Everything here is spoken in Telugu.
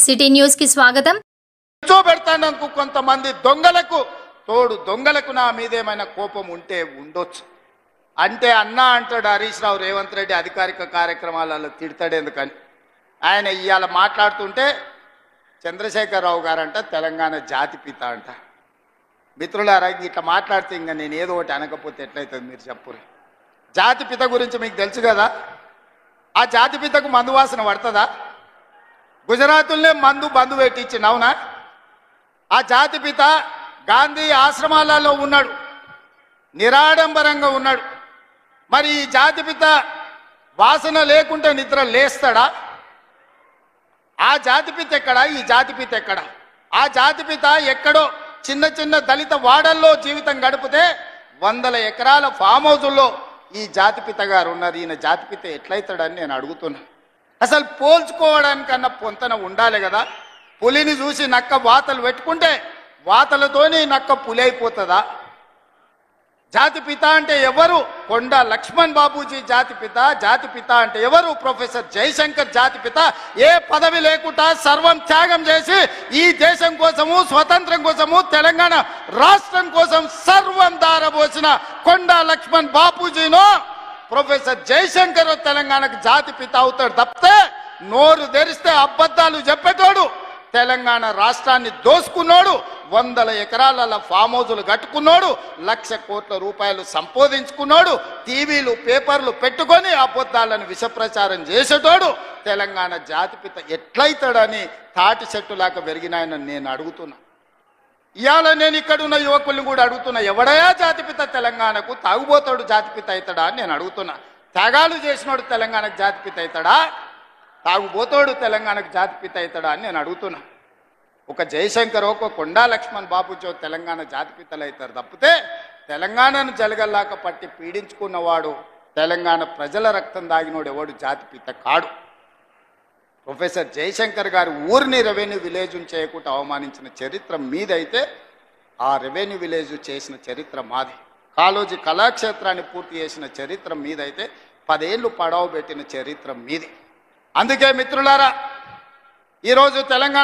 సిటీ న్యూస్ కి స్వాగతం. కూర్చోబెడతానందుకు కొంతమంది దొంగలకు తోడు దొంగలకు నా మీదేమైనా కోపం ఉంటే ఉండొచ్చు. అంటే అన్నా అంటాడు హరీష్ రావు రేవంత్ రెడ్డి అధికారిక కార్యక్రమాలలో తిడతాడు. ఎందుకని ఆయన ఇవాళ మాట్లాడుతుంటే చంద్రశేఖరరావు గారంట తెలంగాణ జాతిపిత అంట. మిత్రులారా, ఇట్లా మాట్లాడితే ఇంకా నేను ఏదో ఒకటి అనకపోతే ఎట్లయితుంది మీరు చెప్పురు. జాతిపిత గురించి మీకు తెలుసు కదా. ఆ జాతిపితకు మందు వాసన పడుతుందా? గుజరాతుల్నే బంధు పెట్టించింది, అవునా? ఆ జాతిపిత గాంధీ ఆశ్రమాలలో ఉన్నాడు, నిరాడంబరంగా ఉన్నాడు. మరి ఈ జాతిపిత వాసన లేకుంటే నిద్ర లేస్తాడా? ఆ జాతిపిత ఎక్కడ? ఈ జాతిపిత ఎక్కడ? ఆ జాతిపిత ఎక్కడో చిన్న చిన్న దళిత వాడల్లో జీవితం గడిపితే 100 ఎకరాల ఫామ్ హౌజుల్లో ఈ జాతిపిత గారు ఉన్నారు. ఈయన జాతిపిత ఎట్లయితాడని నేను అడుగుతున్నాను. అసలు పోల్చుకోవడానికన్నా పొంతన ఉండాలి కదా. పులిని చూసి నక్క వాతలు పెట్టుకుంటే వాతలతోని నక్క పులి అయిపోతుందా? జాతిపిత అంటే ఎవరు? కొండా లక్ష్మణ్ బాబూజీ జాతిపిత. జాతిపిత అంటే ఎవరు? ప్రొఫెసర్ జయశంకర్ జాతిపిత. ఏ పదవి లేకుండా సర్వం త్యాగం చేసి ఈ దేశం కోసము, స్వతంత్రం కోసము, తెలంగాణ రాష్ట్రం కోసం సర్వం దారబోసిన కొండా లక్ష్మణ్ బాపూజీనో ప్రొఫెసర్ జయశంకర్ తెలంగాణకు జాతిపిత అవుతాడు తప్పితే నోరు తెరిస్తే అబద్ధాలు చెప్పేటోడు, తెలంగాణ రాష్ట్రాన్ని దోసుకున్నాడు, 100 ఎకరాల ఫామ్ హౌజులు కట్టుకున్నాడు, 1,00,000 కోట్ల రూపాయలు సంపాదించుకున్నాడు, టీవీలు పేపర్లు పెట్టుకొని అబద్ధాలను విషప్రచారం చేసేటోడు తెలంగాణ జాతిపిత ఎట్లయితాడని తాటి చెట్టులాగా పెరిగినాయన నేను అడుగుతున్నా. ఇవాళ నేను ఇక్కడున్న యువకుల్ని కూడా అడుగుతున్నా, ఎవడయా జాతిపిత తెలంగాణకు? తాగుబోతాడు జాతిపిత అవుతాడా అని నేను అడుగుతున్నా. త్యాగాలు చేసినోడు తెలంగాణకు జాతిపిత అవుతాడా? తాగుబోతాడు తెలంగాణకు జాతిపిత అవుతాడా అని నేను అడుగుతున్నా. ఒక జయశంకర్, ఒక కొండా లక్ష్మణ్ బాబుజీ తెలంగాణ జాతిపితలు అవుతారు తప్పితే తెలంగాణను జలగల్లాక పట్టి పీడించుకున్నవాడు, తెలంగాణ ప్రజల రక్తం దాగినోడు ఎవడు జాతిపిత కాడు. ప్రొఫెసర్ జయశంకర్ గారు ఊరిని రెవెన్యూ విలేజ్ చేయకుండా అవమానించిన చరిత్ర మీదైతే ఆ రెవెన్యూ విలేజ్ చేసిన చరిత్ర మాది. కాళోజీ కళాక్షేత్రాన్ని పూర్తి చేసిన చరిత్ర మీదైతే 10 ఏళ్ళు పడవ పెట్టిన చరిత్ర మీది. అందుకే మిత్రులారా, ఈరోజు తెలంగాణ